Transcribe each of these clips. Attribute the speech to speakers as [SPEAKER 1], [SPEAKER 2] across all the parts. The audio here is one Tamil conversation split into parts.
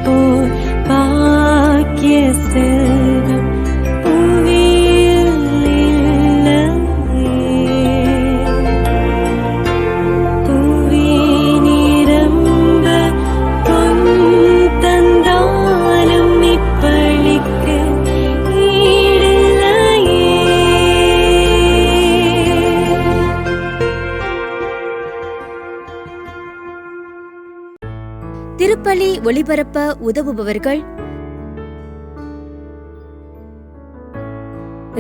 [SPEAKER 1] போர் பாக்கிய செல்வம் புவியில் இல்லையே. புவி நிரம்ப பொன் தந்தாலும் இப்பளிக்கு ஈடில்லையே.
[SPEAKER 2] திருப்பலி ஒளிபரப்ப உதவுபவர்கள்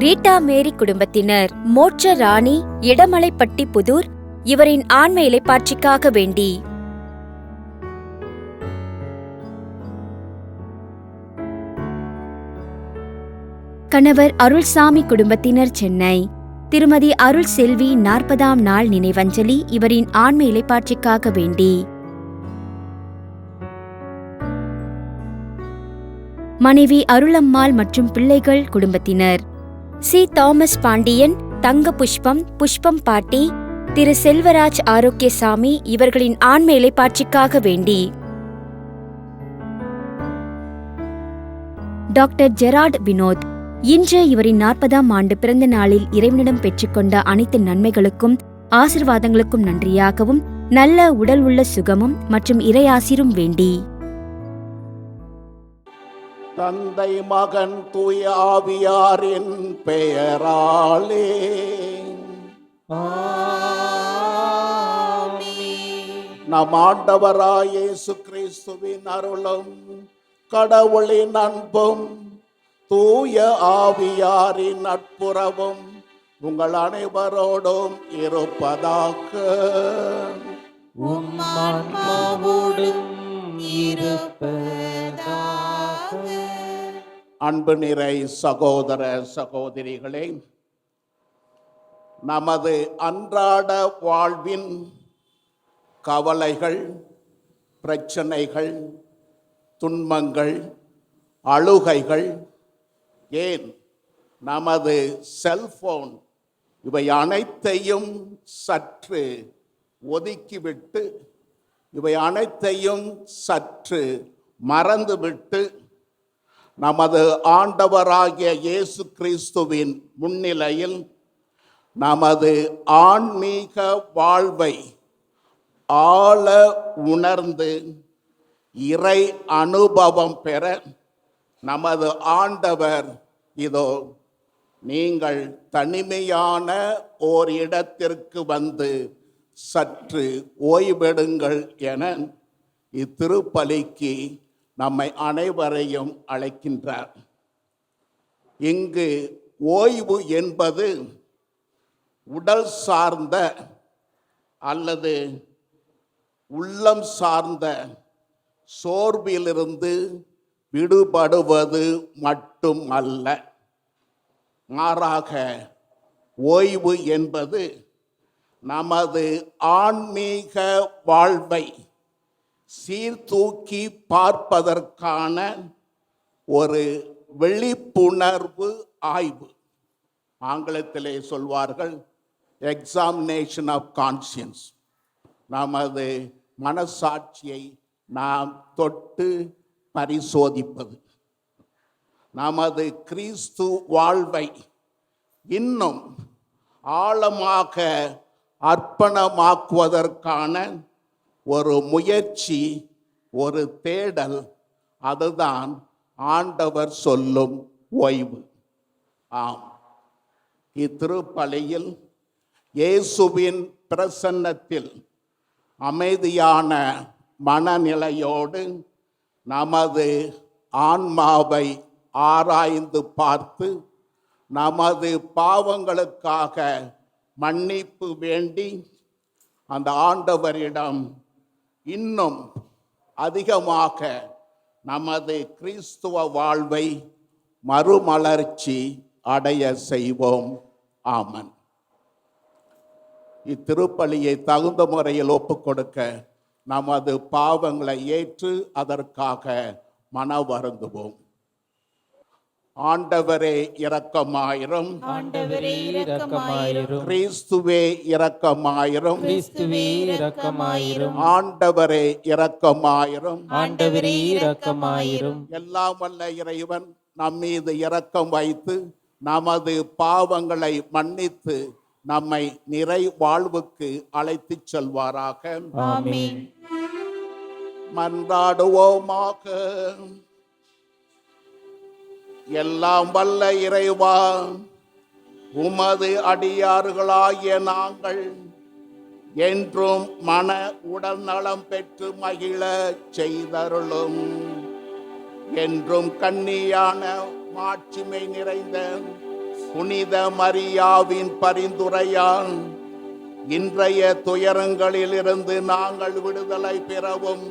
[SPEAKER 2] ரீட்டா மேரி குடும்பத்தினர், மோட்ச ராணி, இடமலைப்பட்டி புதூர், இவரின் ஆன்ம இளைப்பாட்சிக்காக வேண்டி. கணவர் அருள்சாமி குடும்பத்தினர், சென்னை, திருமதி அருள் செல்வி 40ஆம் நாள் நினைவஞ்சலி, இவரின் ஆன்ம இளைப்பாட்சிக்காக வேண்டி. மனைவி அருளம்மாள் மற்றும் பிள்ளைகள் குடும்பத்தினர், சி. தாமஸ் பாண்டியன், தங்க புஷ்பம், புஷ்பம் பாட்டி, திரு செல்வராஜ் ஆரோக்கியசாமி, இவர்களின் ஆன்ம இளைப்பாட்சிக்காக வேண்டி. டாக்டர் ஜெரார்ட் வினோத், இன்று இவரின் 40ஆம் ஆண்டு பிறந்த நாளில் இறைவனிடம் பெற்றுக்கொண்ட அனைத்து நன்மைகளுக்கும் ஆசிர்வாதங்களுக்கும் நன்றியாகவும் நல்ல உடல் உள்ள சுகமும் மற்றும் இறையாசிரும் வேண்டி.
[SPEAKER 3] தந்தை மகன் தூய ஆவியாரின் பெயராலே நம் ஆண்டவராய் இயேசு கிறிஸ்துவின் அருளும் கடவுளின் அன்பும் தூய ஆவியாரின் நட்புறவும் உங்கள் அனைவரோடும் இருப்பதாக. அன்பு நிறை சகோதர சகோதரிகளே, நமது அன்றாட வாழ்வின் கவலைகள், பிரச்சனைகள், துன்பங்கள், அழுகைகள், ஏன் நமது செல்போன், இவை அனைத்தையும் சற்று ஒதுக்கிவிட்டு, இவை அனைத்தையும் சற்று மறந்துவிட்டு, நமது ஆண்டவராகிய இயேசு கிறிஸ்துவின் முன்னிலையில் நமது ஆன்மீக வாழ்வை ஆழ உணர்ந்து இறை அனுபவம் பெற நமது ஆண்டவர், இதோ நீங்கள் தனிமையான ஓர் இடத்திற்கு வந்து சற்று ஓய்வெடுங்கள் என இத்திருப்பலிக்கு நம்மை அனைவரையும் அழைக்கின்றார். இங்கு ஓய்வு என்பது உடல் சார்ந்த அல்லது உள்ளம் சார்ந்த சோர்விலிருந்து விடுபடுவது மட்டும் அல்ல. மாறாக ஓய்வு என்பது நமது ஆன்மீக வாழ்வை சீர்தூக்கி பார்ப்பதற்கான ஒரு விழிப்புணர்வு ஆய்வு. ஆங்கிலத்திலே சொல்வார்கள் எக்ஸாமினேஷன் ஆஃப் கான்சியன்ஸ். நமது மனசாட்சியை நாம் தொட்டு பரிசோதிப்பது, நமது கிறிஸ்து வாழ்வை இன்னும் ஆழமாக அர்ப்பணமாக்குவதற்கான ஒரு முயற்சி, ஒரு தேடல். அதுதான் ஆண்டவர் சொல்லும் ஓய்வு. ஆம், இத்திருப்பலியில் இயேசுவின் பிரசன்னத்தில் அமைதியான மனநிலையோடு நமது ஆன்மாவை ஆராய்ந்து பார்த்து நமது பாவங்களுக்காக மன்னிப்பு வேண்டி அந்த ஆண்டவரிடம் இன்னும் அதிகமாக நமது கிறிஸ்துவ வாழ்வை மறுமலர்ச்சி அடைய செய்வோம். ஆமன். இத்திருப்பலியை தகுந்த முறையில் ஒப்புக்கொடுக்க நமது பாவங்களை ஏற்று அதற்காக மன வருந்துவோம். ஆண்டவரே இரக்கமாயிரும்.
[SPEAKER 4] ஆண்டவரே இரக்கமாயிரும்.
[SPEAKER 3] கிறிஸ்துவே இரக்கமாயிரும்.
[SPEAKER 4] கிறிஸ்துவே இரக்கமாயிரும்.
[SPEAKER 3] ஆண்டவரே இரக்கமாயிரும்.
[SPEAKER 4] ஆண்டவரே இரக்கமாயிரும்.
[SPEAKER 3] எல்லாம் வல்ல இறைவன் நம் மீது இரக்கம் வைத்து நமது பாவங்களை மன்னித்து நம்மை நிறை வாழ்வுக்கு அழைத்துச் செல்வாராக.
[SPEAKER 4] ஆமென்.
[SPEAKER 3] மன்றாடுவோமாக. எல்லாம் வல்ல இறைவா, உமது அடியார்களாகிய நாங்கள் என்றும் மன உடல் நலம் பெற்று மகிழ செய்தருளும். என்றும் கன்னியான மாட்சிமை நிறைந்த புனித மரியாவின் பரிந்துரையால் இன்றைய துயரங்களிலிருந்து நாங்கள் விடுதலை பெறவும்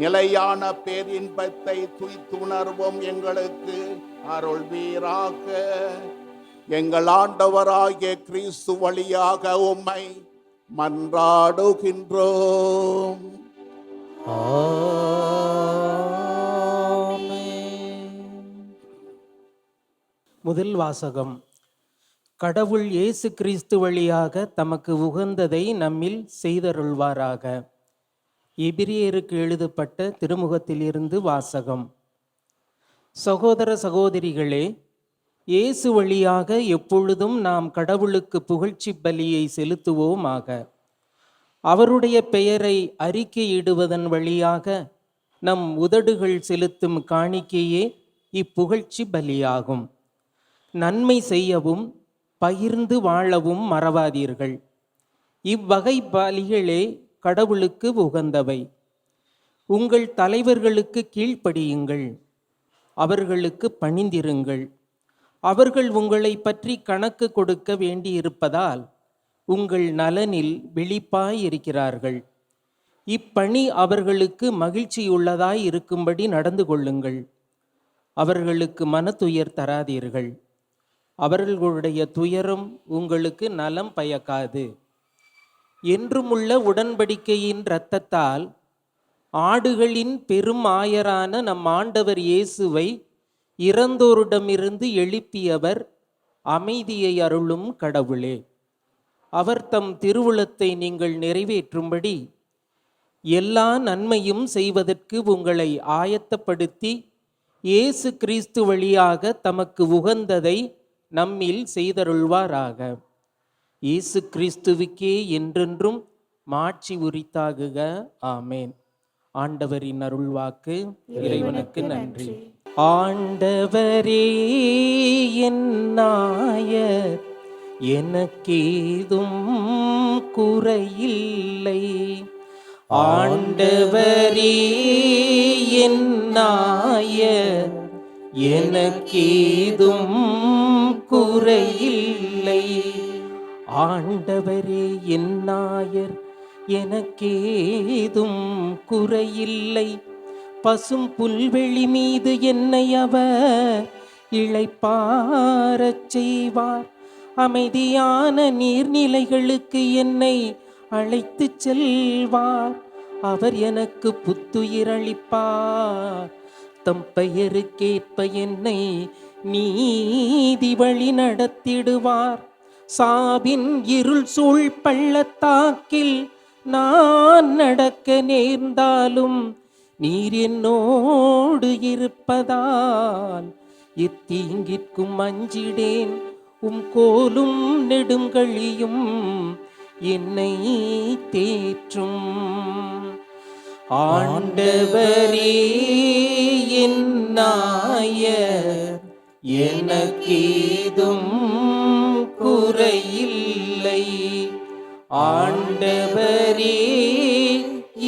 [SPEAKER 3] நிலையான பேரின்பத்தை துய்த்துணர்வும் எங்களுக்கு அருள்வீராக. எங்கள் ஆண்டவராகிய கிறிஸ்து வழியாக உம்மை மன்றாடுகின்றோம்.
[SPEAKER 5] முதல் வாசகம். கடவுள் இயேசு கிறிஸ்து வழியாக தமக்கு உகந்ததை நம்மில் செய்தருள்வாராக. எபிரியருக்கு எழுதப்பட்ட திருமுகத்திலிருந்து வாசகம். சகோதர சகோதரிகளே, இயேசு வழியாக எப்பொழுதும் நாம் கடவுளுக்கு புகழ்ச்சி பலியை செலுத்துவோமாக. அவருடைய பெயரை அறிக்கையிடுவதன் வழியாக நம் உதடுகள் செலுத்தும் காணிக்கையே இப்புகழ்ச்சி பலியாகும். நன்மை செய்யவும் பகிர்ந்து வாழவும் மறவாதீர்கள். இவ்வகை பலிகளே கடவுளுக்கு உகந்தவை. உங்கள் தலைவர்களுக்கு கீழ்ப்படியுங்கள், அவர்களுக்கு பணிந்திருங்கள். அவர்கள் உங்களை பற்றி கணக்கு கொடுக்க வேண்டியிருப்பதால் உங்கள் நலனில் விழிப்பாயிருக்கிறார்கள். இப்பணி அவர்களுக்கு மகிழ்ச்சியுள்ளதாய் இருக்கும்படி நடந்து கொள்ளுங்கள். அவர்களுக்கு மனத்துயர் தராதீர்கள். அவர்களுடைய துயரம் உங்களுக்கு நலம் பயக்காது. என்றுமுள்ள உடன்படிக்கையின் இரத்தத்தால் ஆடுகளின் பெரும் ஆயரான நம் ஆண்டவர் இயேசுவை இறந்தோரிடமிருந்து எழுப்பியவர் அமைதியை அருளும் கடவுளே. அவர் தம் திருவுளத்தை நீங்கள் நிறைவேற்றும்படி எல்லா நன்மையும் செய்வதற்கு உங்களை ஆயத்தப்படுத்தி இயேசு கிறிஸ்து வழியாக தமக்கு உகந்ததை நம்மில் செய்தருள்வாராக. இயேசு கிறிஸ்துவுக்கே என்றென்றும் மாட்சி உரித்தாகுக. ஆமேன். ஆண்டவரின் அருள்வாக்கு. இறைவனுக்கு நன்றி. ஆண்டவரே என் நாயர், எனக்கேதும் குறையில்லை. ஆண்டவரே என் நாயர், எனக்கேதும் குறையில்லை. ஆண்டவரே என் நாயர், எனக்கேதும் குறையில்லை. பசும் புல்வெளி மீது என்னை அவர் இளைப்பாறச் செய்வார். அமைதியான நீர்நிலைகளுக்கு என்னை அழைத்துச் செல்வார். அவர் எனக்கு புத்துயிரளிப்பார். தம் பெயருக்கேற்ப என்னை நீதி வழி நடத்திடுவார். சாவின் இருள் சூழ் பள்ளத்தாக்கில் நான் நடக்க நேர்ந்தாலும் நீர் என்னோடு இருப்பதால் எத்தீங்கிற்கும் அஞ்சிடேன். உம் கோலும் நெடுங்கழியும் என்னை தேற்றும். ஆண்டவரே என் நாயர், எனக்கேதும் குறையில்லை. ஆண்டவரே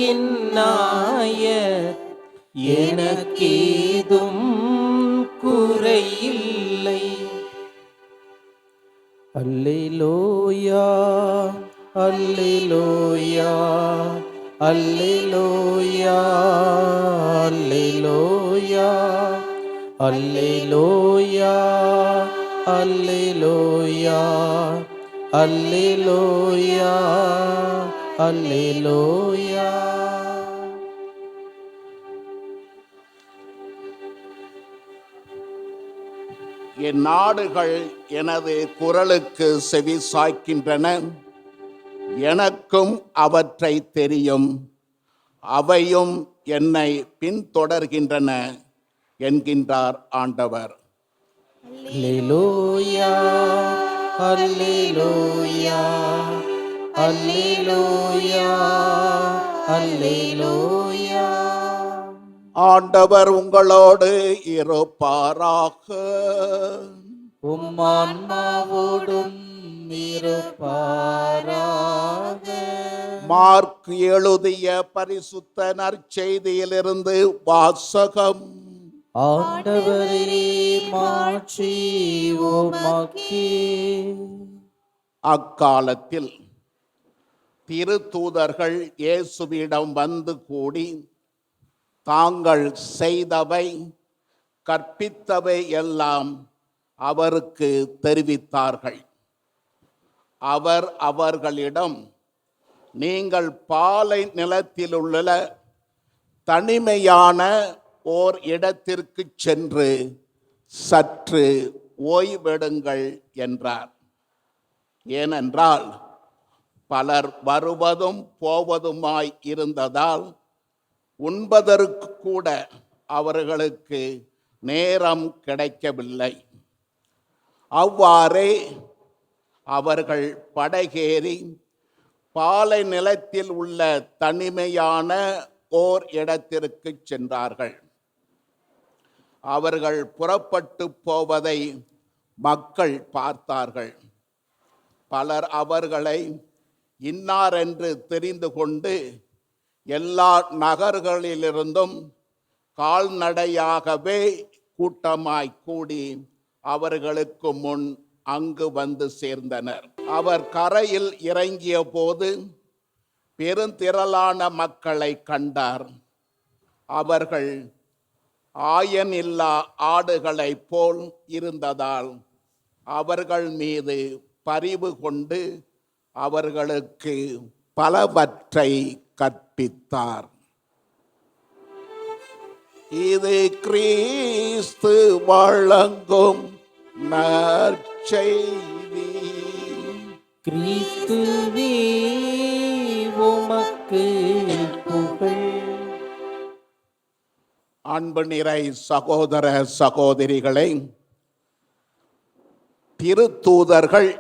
[SPEAKER 5] என் நாயர், எனக்கேதும் குறையில்லை. அல்லேலூயா அல்லேலூயா அல்லேலூயா அல்லேலூயா அல்லேலூயா அல்லேலூயா அல்லேலூயா அல்லேலூயா.
[SPEAKER 3] என் நாடுகள் எனது குரலுக்கு செவி சாய்க்கின்றன, எனக்கும் அவற்றை தெரியும், அவையும் என்னை பின்தொடர்கின்றன என்கின்றார் ஆண்டவர்.
[SPEAKER 5] அல்லேலூயா, அல்லேலூயா, அல்லேலூயா, அல்லேலூயா.
[SPEAKER 3] ஆண்டவர் உங்களோடு இருப்பாராக.
[SPEAKER 5] உம்மான்மாவோடும் இருப்பாராக.
[SPEAKER 3] மார்க் எழுதிய பரிசுத்த நற்செய்தியிலிருந்து வாசகம்.
[SPEAKER 5] ஆண்டவரே, மாட்சி உமக்கே.
[SPEAKER 3] அக்காலத்தில் திருத்தூதர்கள் இயேசுவிடம் வந்து கூடி தாங்கள் செய்தவை கற்பித்தவை எல்லாம் அவருக்கு தெரிவித்தார்கள். அவர் அவர்களிடம், நீங்கள் பாலை நிலத்திலுள்ள தனிமையான ஓர் இடத்திற்கு சென்று சற்று ஓய்வெடுங்கள் என்றார். ஏனென்றால் பலர் வருவதும் போவதுமாய் இருந்ததால் உண்பதற்கு கூட அவர்களுக்கு நேரம் கிடைக்கவில்லை. அவ்வாறே அவர்கள் படகேறி பாலை நிலத்தில் உள்ள தனிமையான ஓர் இடத்திற்கு சென்றார்கள். அவர்கள் புறப்பட்டு போவதை மக்கள் பார்த்தார்கள். பலர் அவர்களை இன்னாரென்று தெரிந்து கொண்டு எல்லா நகர்களிலிருந்தும் கால்நடையாகவே கூட்டமாய் கூடி அவர்களுக்கு முன் அங்கு வந்து சேர்ந்தனர். அவர் கரையில் இறங்கிய போது பெருந்திரளான மக்களை கண்டார். அவர்கள் ஆயனில்லா ஆடுகளைப் போல் இருந்ததால் அவர்கள் மீது பரிவு கொண்டு அவர்களுக்கு பலவற்றை கற்பித்தார். இது கிறிஸ்து வழங்கும் நற்செய்தி.
[SPEAKER 5] கிறிஸ்துவே, உமக்கு புகழ்.
[SPEAKER 3] அன்பு நிறை சகோதர சகோதரிகளை, திருத்தூதர்கள்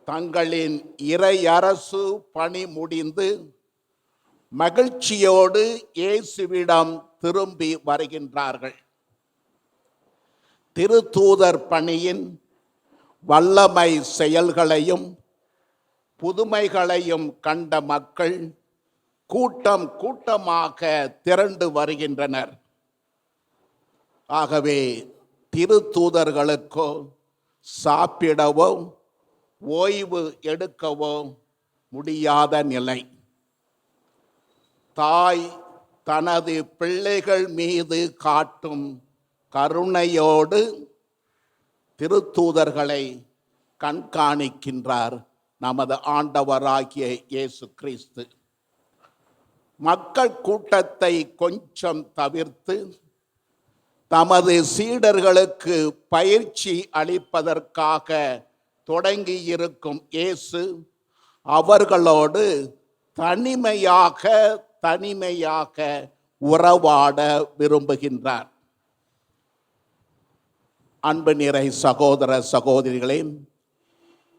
[SPEAKER 3] தங்களின் இறையரசு பணி முடிந்து மகிழ்ச்சியோடு இயேசுவிடம் திரும்பி வருகின்றார்கள். திருத்தூதர் பணியின் வல்லமை செயல்களையும் புதுமைகளையும் கண்ட மக்கள் கூட்டம் கூட்டமாக திரண்டு வருகின்றனர். ஆகவே திருத்தூதர்களுக்கோ சாப்பிடவோ ஓய்வு எடுக்கவோ முடியாத நிலை. தாய் தனது பிள்ளைகள் மீது காட்டும் கருணையோடு திருத்தூதர்களை கண்காணிக்கின்றார் நமது ஆண்டவராகிய இயேசு கிறிஸ்து. மக்கள் கூட்டத்தை கொஞ்சம் தவிர்த்து தமது சீடர்களுக்கு பயிற்சி அளிப்பதற்காக தொடங்கி இருக்கும் இயேசு அவர்களோடு தனிமையாக உறவாட விரும்புகின்றார். அன்பு நிறை சகோதர சகோதரிகளே,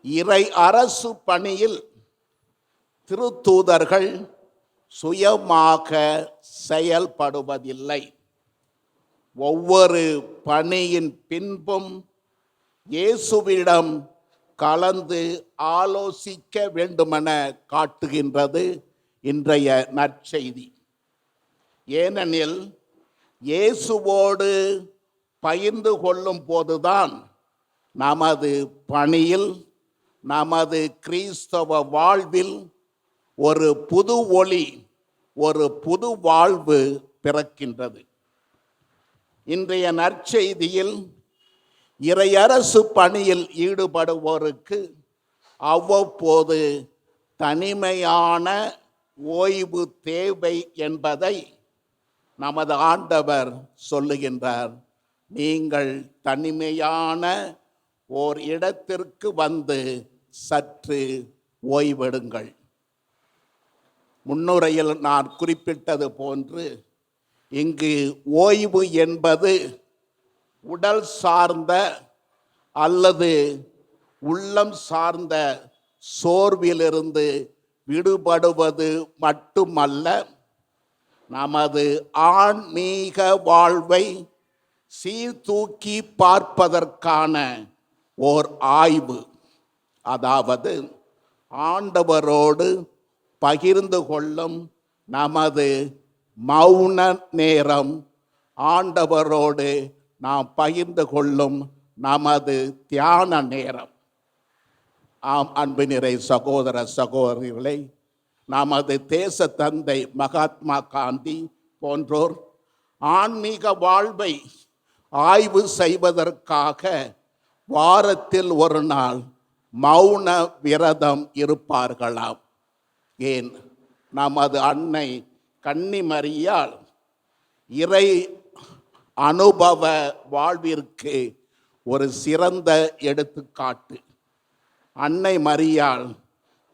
[SPEAKER 3] இறை அரசு பணியில் திருத்தூதர்கள் சுயமாக செயல்படுவதில்லை. ஒவ்வொரு பணியின் பின்பும் இயேசுவிடம் கலந்து ஆலோசிக்க வேண்டுமென காட்டுகின்றது இன்றைய நற்செய்தி. ஏனெனில் இயேசுவோடு பகிர்ந்து கொள்ளும் போதுதான் நமது பணியில், நமது கிறிஸ்தவ வாழ்வில் ஒரு புது ஒளி, ஒரு புது வாழ்வு பிறக்கின்றது. இன்றைய நற்செய்தியில் இறையரசு பணியில் ஈடுபடுவோருக்கு அவ்வப்போது தனிமையான ஓய்வு தேவை என்பதை நமது ஆண்டவர் சொல்லுகின்றார். நீங்கள் தனிமையான ஓர் இடத்திற்கு வந்து சற்று ஓய்வெடுங்கள். முன்னுரையில் நான் குறிப்பிட்டது போன்று இங்கு ஓய்வு என்பது உடல் சார்ந்த அல்லது உள்ளம் சார்ந்த சோர்விலிருந்து விடுபடுவது மட்டுமல்ல, நமது ஆன்மீக வாழ்வை சீர்தூக்கி பார்ப்பதற்கான ஓர் ஆய்வு. அதாவது ஆண்டவரோடு பகிர்ந்து கொள்ளும் நமது மௌன நேரம், ஆண்டவரோடு நாம் பகிர்ந்து கொள்ளும் நமது தியான நேரம். ஆம், அன்பு நிறை சகோதர சகோதரிகளை, நமது தேச தந்தை மகாத்மா காந்தி போன்றோர் ஆன்மீக வாழ்வை ஆய்வு செய்வதற்காக வாரத்தில் ஒரு நாள் மௌன விரதம் இருப்பார்களாம். ஏன், நமது அன்னை கன்னிமரியாள் இறை அனுபவ வாழ்விற்கு ஒரு சிறந்த எடுத்துக்காட்டு. அன்னை மரியாள்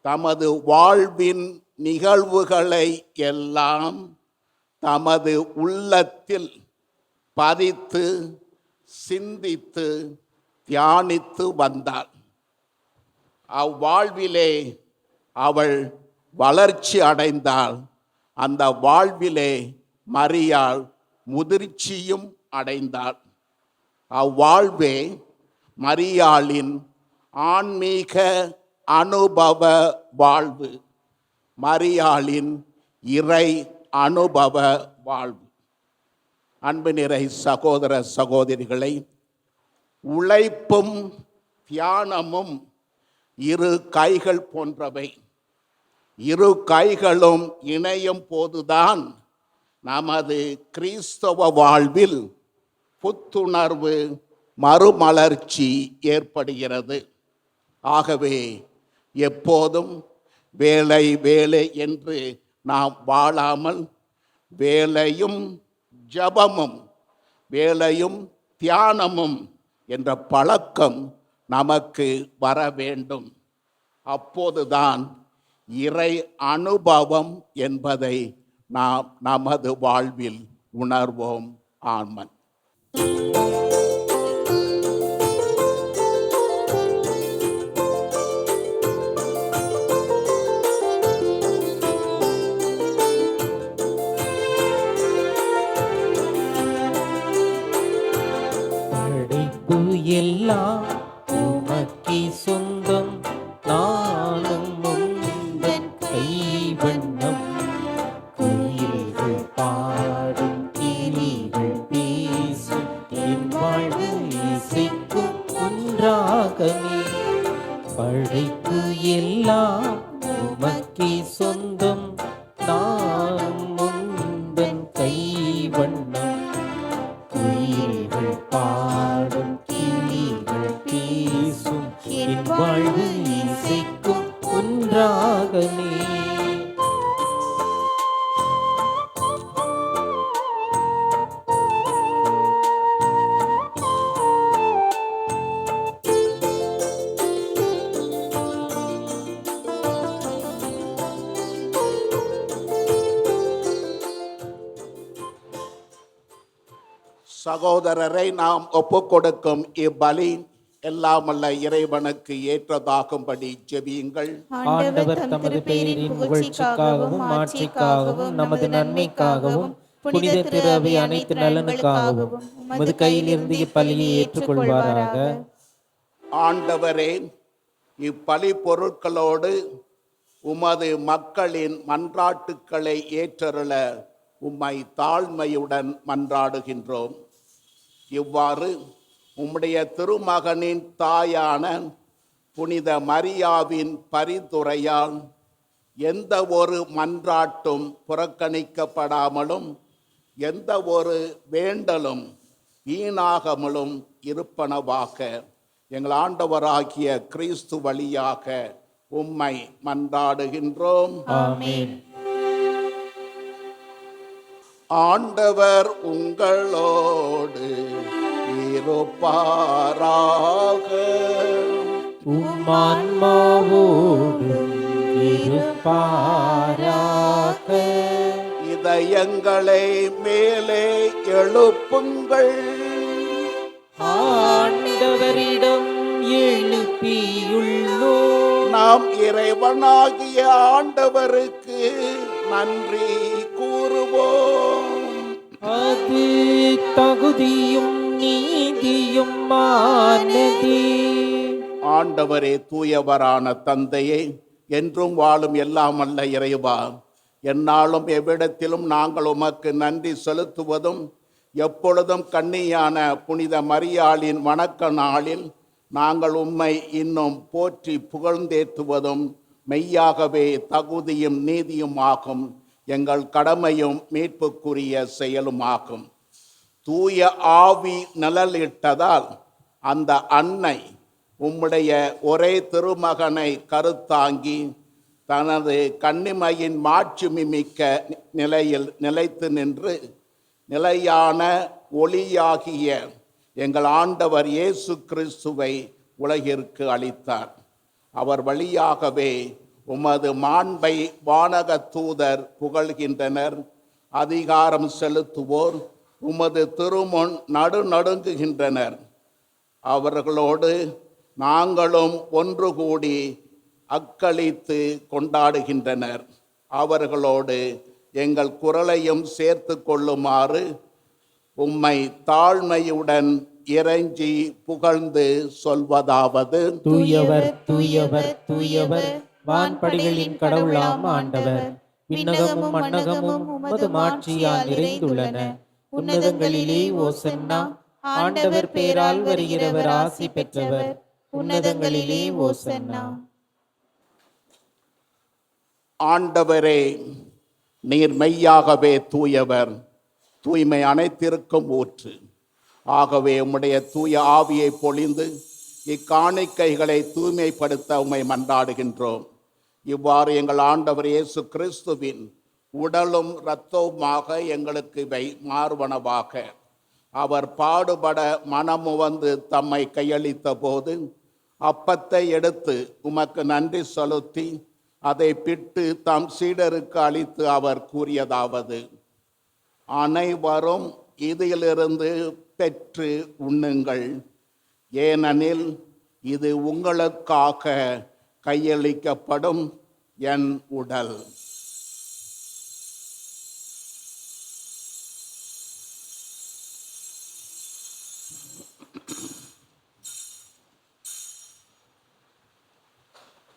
[SPEAKER 3] தமது வாழ்வின் நிகழ்வுகளை எல்லாம் தமது உள்ளத்தில் பதித்து சிந்தித்து தியானித்து வந்தாள். அவ்வாழ்விலே அவள் வளர்ச்சி அடைந்தாள். அந்த வாழ்விலே மரியாள் முதிர்ச்சியும் அடைந்தாள். அவ்வாழ்வே மரியாளின் ஆன்மீக அனுபவ வாழ்வு, மரியாளின் இறை அனுபவ வாழ்வு. அன்பு நிறை சகோதர சகோதரிகளை, உழைப்பும் தியானமும் இரு கைகள் போன்றவை. இரு கைகளும் இணையும் போதுதான் நமது கிறிஸ்தவ வாழ்வில் புத்துணர்வு, மறுமலர்ச்சி ஏற்படுகிறது. ஆகவே எப்போதும் வேலை வேலை என்று நாம் வாழாமல் வேலையும் ஜபமும் வேலையும் தியானமும் என்ற பழக்கம் நமக்கு வர வேண்டும். அப்போதுதான் இறை அனுபவம் என்பதை நாம் நமது வாழ்வில் உணர்வோம். ஆமென்.
[SPEAKER 5] படைப்பு எல்லாம் உமக்கே சொந்தம், நானும் உந்தன் கைவண்ணம். குயில்கள் பாடும், கிளிகள் பேசும், என் வாழ்வு இசைக்கும் ஒன்றாகவே. படைப்பு எல்லாம் உமக்கே சொந்தம், நானும் உந்தன் கைவண்ணம். குயில்கள் பாடும், கிளிகள் பேசும், என் வாழ்வு இசைக்கும் ஒன்றாகவே.
[SPEAKER 3] சகோதரரை நாம் ஒப்புக்கொடுக்கும் இப்பலி எல்லாமல்ல இறைவனுக்கு ஏற்றதாகும்படி ஜெபியுங்கள்.
[SPEAKER 4] ஆண்டவர் தமது பெயரின் புகழ்ச்சிக்காகவும் மாட்சிக்காகவும் நமது நன்மைக்காகவும் புனித திரவை அனைத்து நலனுக்காகவும் உமது கையிலிருந்து இப்பலியை ஏற்றுக்கொள்வாராக.
[SPEAKER 3] ஆண்டவரே, இப்பலி பொருட்களோடு உமது மக்களின் மன்றாட்டுக்களை ஏற்றருள உம்மை தாழ்மையுடன் மன்றாடுகின்றோம். இவ்வாறு உம்முடைய திருமகனின் தாயான புனித மரியாவின் பரிந்துரையால் எந்த ஒரு மன்றாட்டும் புறக்கணிக்கப்படாமலும் எந்த ஒரு வேண்டலும் வீணாகமலும் இருப்பனவாக எங்கள் ஆண்டவராகிய கிறிஸ்து வழியாக உம்மை மன்றாடுகின்றோம்.
[SPEAKER 4] ஆமென்.
[SPEAKER 3] ஆண்டவர் உங்களோடு இருப்பாராக.
[SPEAKER 5] உம்மான்மாவோடும் இருப்பாராக.
[SPEAKER 3] இதயங்களை மேலே எழுப்புங்கள்,
[SPEAKER 5] ஆண்டவரிடம் எழுப்பியுள்ளோ.
[SPEAKER 3] நாம் இறைவனாகிய ஆண்டவருக்கு நன்றி கூறுவோம்.
[SPEAKER 5] அது தகுதியும் நீதியும் ஆனதே.
[SPEAKER 3] ஆண்டவரே, தூயவரான தந்தையே, என்றும் வாழும் எல்லாம் அல்ல இறைவா, எந்நாளும் எவ்விடத்திலும் நாங்கள் உமக்கு நன்றி செலுத்துவதும், எப்பொழுதும் கன்னியான புனித மரியாளின் வணக்க நாளில் நாங்கள் உம்மை இன்னும் போற்றி புகழ்ந்தேற்றுவதும் மெய்யாகவே தகுதியும் நீதியும் ஆகும், எங்கள் கடமையும் மீட்புக்குரிய செயலுமாகும். தூய ஆவி நிழலிட்டதால் அந்த அன்னை உம்முடைய ஒரே திருமகனை கருத்தாங்கி தனது கன்னிமையின் மாட்சிமை மிக்க நிலையில் நிலைத்து நின்று நிலையான ஒளியாகிய எங்கள் ஆண்டவர் இயேசு கிறிஸ்துவை உலகிற்கு அளித்தார். அவர் வழியாகவே உமது மாண்பை வானக தூதர் புகழ்கின்றனர், அதிகாரம் செலுத்துவோர் உமது திருமுன் நடுநடுங்குகின்றனர். அவர்களோடு நாங்களும் ஒன்று கூடி அக்களித்து கொண்டாடுகின்றனர். அவர்களோடு எங்கள் குரலையும் சேர்த்து கொள்ளுமாறு உம்மை தாழ்மையுடன் இறைஞ்சி புகழ்ந்து சொல்வதாவது:
[SPEAKER 5] தூயவர் தூயவர் தூயவர், வான்படிகளின் கடவுளாம் ஆண்டவர். விண்ணகமும் மண்ணகமும் உமது மாட்சியால் நிறைந்துள்ளன. உன்னதங்களிலே ஓசன்னா. ஆண்டவர் பேரால் வருகிறவர் ஆசி பெற்றவர். உன்னதங்களிலே ஓசன்னா.
[SPEAKER 3] ஆண்டவரே, நீர் மெய்யாகவே தூயவர், தூய்மை அனைத்திற்கும் ஊற்று. ஆகவே உம்முடைய தூய ஆவியை பொழிந்து இக்காணிக்கைகளை தூய்மைப்படுத்த உம்மை மன்றாடுகின்றோம். இவ்வாறு எங்கள் ஆண்டவர் இயேசு கிறிஸ்துவின் உடலும் இரத்தவுமாக எங்களுக்கு இவை மார்பனவாக. அவர் பாடுபட மனமுவந்து தம்மை கையளித்த போது அப்பத்தை எடுத்து உமக்கு நன்றி செலுத்தி அதை பிட்டு தம் சீடருக்கு அளித்து அவர் கூறியதாவது: அனைவரும் இதிலிருந்து பெற்று உண்ணுங்கள், ஏனெனில் இது உங்களுக்காக கையளிக்கப்படும் என் உடல்.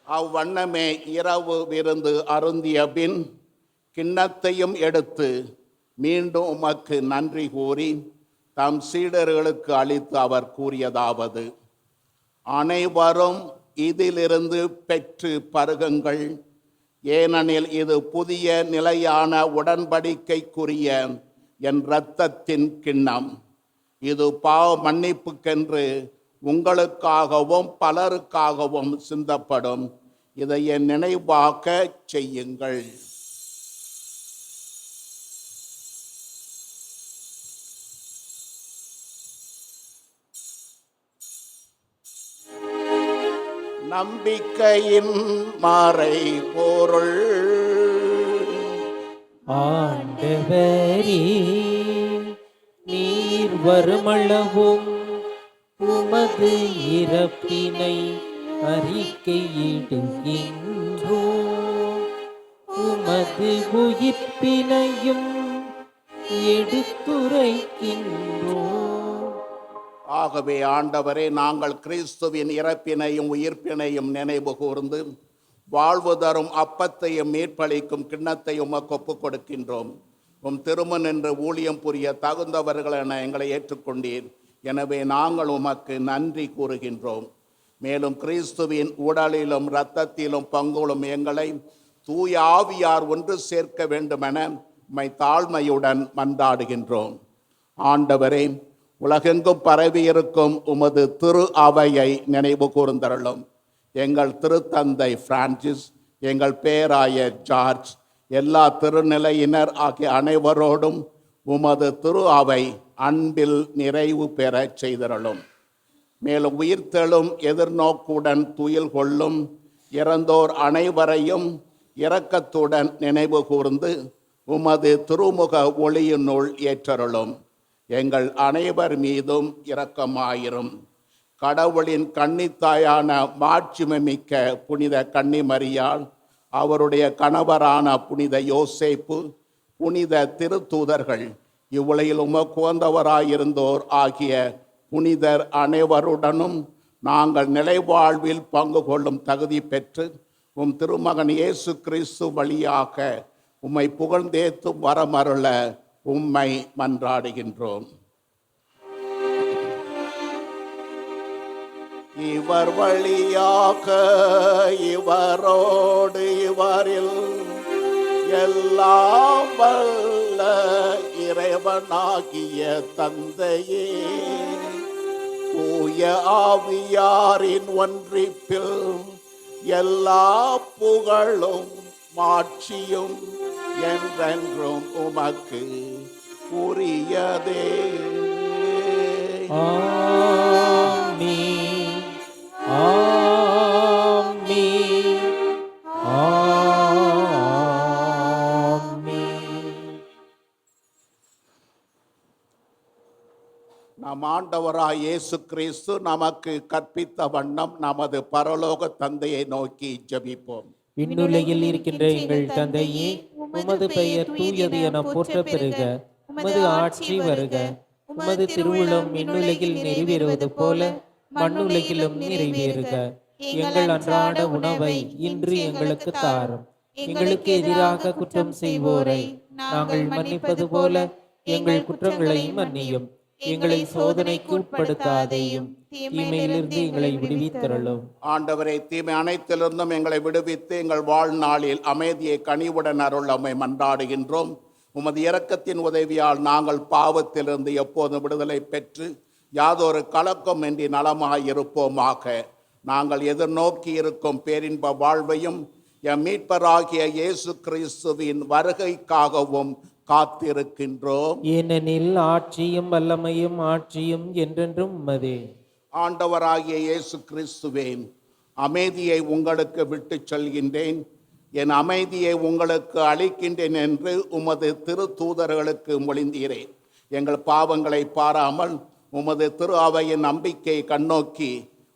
[SPEAKER 3] அவ்வண்ணமே இரவு விருந்து அருந்திய பின் கிண்ணத்தையும் எடுத்து மீண்டும் உமக்கு நன்றி கூறி தம் சீடர்களுக்கு அளித்து அவர் கூறியதாவது: அனைவரும் இதிலிருந்து பெற்று பருகுங்கள், ஏனெனில் இது புதிய நிலையான உடன்படிக்கைக்குரிய என் இரத்தத்தின் கிண்ணம். இது பாவ மன்னிப்புக்கென்று உங்களுக்காகவும் பலருக்காகவும் சிந்தப்படும். இதை என் நினைவாக செய்யுங்கள். நம்பிக்கையின் மறை பொருள்.
[SPEAKER 5] ஆண்டவரே, நீர் வருமளவும் உமது இறப்பினை அறிக்கையிடுகின்றோம், உமது உயிர்ப்பினையும் எடுத்துரைக்கின்றோம்.
[SPEAKER 3] ஆகவே ஆண்டவரே, நாங்கள் கிறிஸ்துவின் இறப்பினையும் உயிர்ப்பினையும் நினைவு கூர்ந்து வாழ்வு தரும் அப்பத்தையும் மீட்பளிக்கும் கிண்ணத்தையும் உமக்கு ஒப்புக் கொடுக்கின்றோம். உம் திருமண் என்று ஊழியம் புரிய தகுந்தவர்கள் என எங்களை ஏற்றுக்கொண்டீர். எனவே நாங்கள் உமக்கு நன்றி கூறுகின்றோம். மேலும் கிறிஸ்துவின் உடலிலும் இரத்தத்திலும் பங்குளும் எங்களை தூய ஆவியார் ஒன்று சேர்க்க வேண்டுமென உம்மை தாழ்மையுடன் மன்றாடுகின்றோம். ஆண்டவரே, உலகெங்கும் பரவியிருக்கும் உமது திரு அவையை நினைவு கூர்ந்தருளும். எங்கள் திருத்தந்தை பிரான்சிஸ், எங்கள் பேராயர் ஜார்ஜ், எல்லா திருநிலையினர் ஆகிய அனைவரோடும் உமது திரு அவை அன்பில் நிறைவு பெறச் செய்தருளும். மேலும் உயிர்த்தெழும் எதிர்நோக்குடன் துயில் கொள்ளும் இறந்தோர் அனைவரையும் இரக்கத்துடன் நினைவு கூர்ந்து உமது திருமுக ஒளியினுள் ஏற்றருளும். எங்கள் அனைவர் மீதும் இரக்கமாயிரும். கடவுளின் கன்னித்தாயான மாட்சிமிக்க புனித கன்னிமரியாள், அவருடைய கணவரான புனித யோசேப்பு, புனித திருத்தூதர்கள், இவ்வுலகில் உமக்கு உகந்தவராயிருந்தோர் ஆகிய புனிதர் அனைவருடனும் நாங்கள் நிலைவாழ்வில் பங்கு கொள்ளும் தகுதி பெற்று உம் திருமகன் இயேசு கிறிஸ்து வழியாக உம்மை புகழ்ந்தேத்தும் வரமருள உம்மை மன்றாடுகின்றோம். இவர் வழியாக இவரோடு இவரில் எல்லாம் வல்ல இறைவனாகிய தந்தையே, தூய ஆவியாரின் ஒன்றிப்பில் எல்லா புகழும் மாட்சியும் என்றென்றும் உமக்கு உரியதே.
[SPEAKER 5] ஆமென். ஆமென். ஆமென்.
[SPEAKER 3] நம் ஆண்டவராய் இயேசு கிறிஸ்து நமக்கு கற்பித்த வண்ணம் நமது பரலோக தந்தையை நோக்கி ஜெபிப்போம்.
[SPEAKER 5] விண்ணுலகில் இருக்கின்ற எங்கள் தந்தையே, உமது பெயர் தூயது என போற்ற பெறுக. உமது ஆட்சி வருக. உமது திருவுளம் விண்ணுலகில் நிறைவேறுவது போல மண்ணுலகிலும் நிறைவேறுக. எங்கள் அன்றாட உணவை இன்று எங்களுக்கு தாரும். எங்களுக்கு எதிராக குற்றம் செய்வோரை நாங்கள் மன்னிப்பது போல எங்கள் குற்றங்களையும் மன்னியும். எங்களை சோதனைக்கு உட்படுத்தாதேயும், தீமையிலிருந்து எங்களை விடுவித்தருளும்.
[SPEAKER 3] ஆண்டவரே, தீமை அனைத்திலிருந்தும் எங்களை விடுவித்து எங்கள் வாழ்நாளில் அமைதியை கனிவுடன் அருளமை மன்றாடுகின்றோம். உமது இரக்கத்தின் உதவியால் நாங்கள் பாவத்திலிருந்து எப்போதும் விடுதலை பெற்று யாதொரு கலக்கமின்றி நலமாயிருப்போமாக. நாங்கள் எதிர்நோக்கி இருக்கும் பேரின்ப வாழ்வையும் எம் மீட்பராகிய இயேசு கிறிஸ்துவின் வருகைக்காகவும் காத்திருக்கின்றோம்.
[SPEAKER 5] ஏனெனில் ஆட்சியும் வல்லமையும் ஆட்சியும் என்றென்றும் உமதே.
[SPEAKER 3] ஆண்டவராகிய இயேசு கிறிஸ்துவே, அமைதியை உங்களுக்கு விட்டு செல்கின்றேன், என் அமைதியை உங்களுக்கு அளிக்கின்றேன் என்று உமது திருத்தூதர்களுக்கு மொழிந்தீரே. எங்கள் பாவங்களை பாராமல் உமது திரு அவையின் நம்பிக்கையை கண்ணோக்கி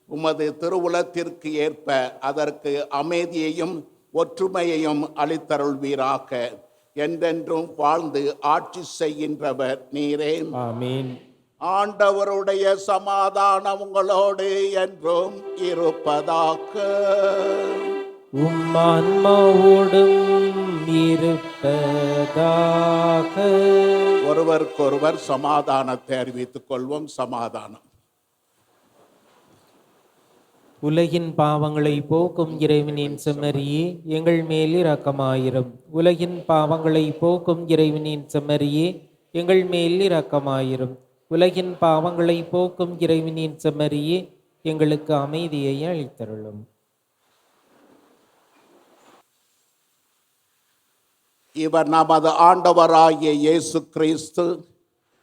[SPEAKER 3] உமது திருவுளத்திற்கு ஏற்ப அதற்கு அமைதியையும் ஒற்றுமையையும் அளித்தருள்வீராக. என்றென்றும் வாழ்ந்து ஆட்சி செய்கின்றவர் நீரே.
[SPEAKER 5] ஆமென்.
[SPEAKER 3] ஆண்டவருடைய சமாதானம் உங்களோடு என்றும் இருப்பதாக.
[SPEAKER 5] ஆன்மாவோடும் இருப்பதாக.
[SPEAKER 3] ஒருவருக்கொருவர் சமாதானத்தை அறிவித்துக் கொள்வோம். சமாதானம்.
[SPEAKER 5] உலகின் பாவங்களை போக்கும் இறைவனின் செம்மறியே, எங்கள் மேல் இரக்கமாயிரும். உலகின் பாவங்களை போக்கும் இறைவனின் செம்மறியே, எங்கள் மேல் இரக்கமாயிரும். உலகின் பாவங்களை போக்கும் இறைவனின் செம்மறியே, எங்களுக்கு அமைதியை அளித்தருளும்.
[SPEAKER 3] இவர் நமது ஆண்டவராகிய இயேசு கிறிஸ்து,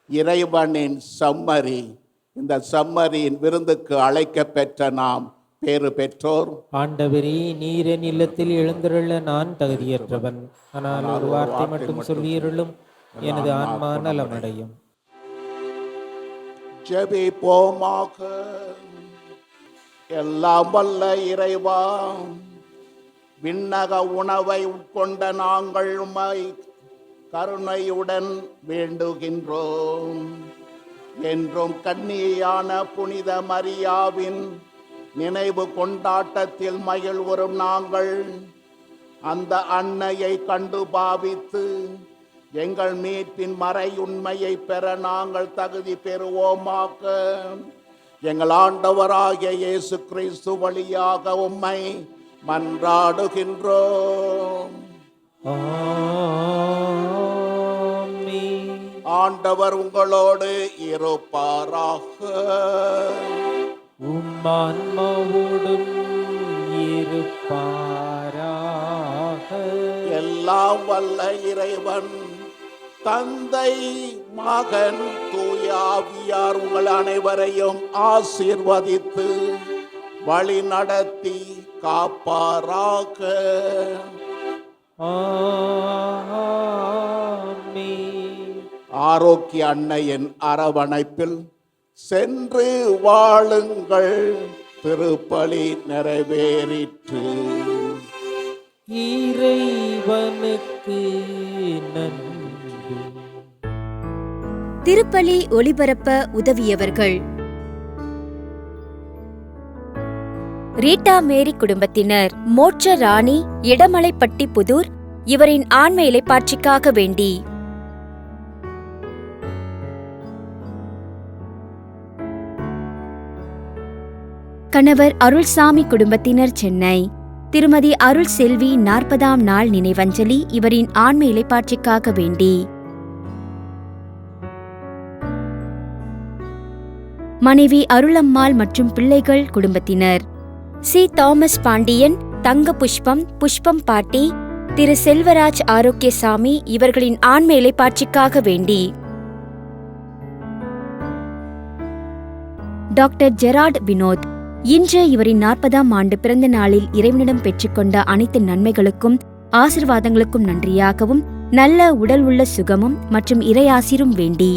[SPEAKER 3] இறைவனின் செம்மறி. இந்த செம்மறியின் விருந்துக்கு அழைக்க பெற்ற நாம் பேறு பெற்றோர்.
[SPEAKER 5] ஆண்டவரே, நீர் என் இல்லத்தில் எழுந்தருள நான் தகுதியற்றவன். ஆனால் ஒரு வார்த்தை மட்டும் சொல்லியருளும், எனது ஆன்மா நலமடையும்.
[SPEAKER 3] ஜெபிப்போமாக. எல்லாம் வல்ல இறைவா, விண்ணக உணவை உட்கொண்ட நாங்கள் உம்மை கருணையுடன் வேண்டுகின்றோம். என்றும் கன்னியான புனித மரியாவின் நினைவு கொண்டாட்டத்தில் மகிழ்வுறும் நாங்கள் அந்த அன்னையை கண்டு பாவித்து எங்கள் மீட்பின் மறை உண்மையை பெற நாங்கள் தகுதி பெறுவோமாக. எங்கள் ஆண்டவராகிய இயேசு கிறிஸ்து வழியாக உம்மை மன்றாடுகின்றோம்.
[SPEAKER 5] ஆமென்.
[SPEAKER 3] ஆண்டவர் உங்களோடு இருப்பாராக.
[SPEAKER 5] ஆன்மாவோடும் இருப்பாராக.
[SPEAKER 3] எல்லாம் வல்ல இறைவன் தந்தை, மகன், தூய ஆவியார் உங்கள் அனைவரையும் ஆசீர்வதித்து வழி நடத்தி காப்பாராக.
[SPEAKER 5] ஆமென்.
[SPEAKER 3] ஆரோக்கிய அன்னையின் அரவணைப்பில் சென்று வாழுங்கள். திருப்பலி நிறைவேறிற்று.
[SPEAKER 5] இறைவனுக்கு நன்றி.
[SPEAKER 2] திருப்பலி ஒளிபரப்ப உதவியவர்கள்: ரீட்டா மேரி குடும்பத்தினர், மோட்ச ராணி, இடமலைப்பட்டி புதூர், இவரின் ஆன்ம இளைப்பாட்சிக்காக வேண்டி. கணவர் அருள்சாமி குடும்பத்தினர், சென்னை, திருமதி அருள் செல்வி 40ஆம் நாள் நினைவஞ்சலி, இவரின் ஆன்ம இளைப்பாட்சிக்காக வேண்டி. மனைவி அருளம்மாள் மற்றும் பிள்ளைகள் குடும்பத்தினர், சி தாமஸ் பாண்டியன், தங்க புஷ்பம், புஷ்பம் பாட்டி, திரு செல்வராஜ் ஆரோக்கியசாமி, இவர்களின் ஆன்ம இளைப்பாட்சிக்காக வேண்டி. டாக்டர் ஜெரார்ட் வினோத், இன்று இவரின் 40ஆம் ஆண்டு பிறந்த நாளில் இறைவனிடம் பெற்றுக்கொண்ட அனைத்து நன்மைகளுக்கும் ஆசிர்வாதங்களுக்கும் நன்றியாகவும் நல்ல உடல் உள்ள சுகமும் மற்றும் இறையாசிரும் வேண்டி.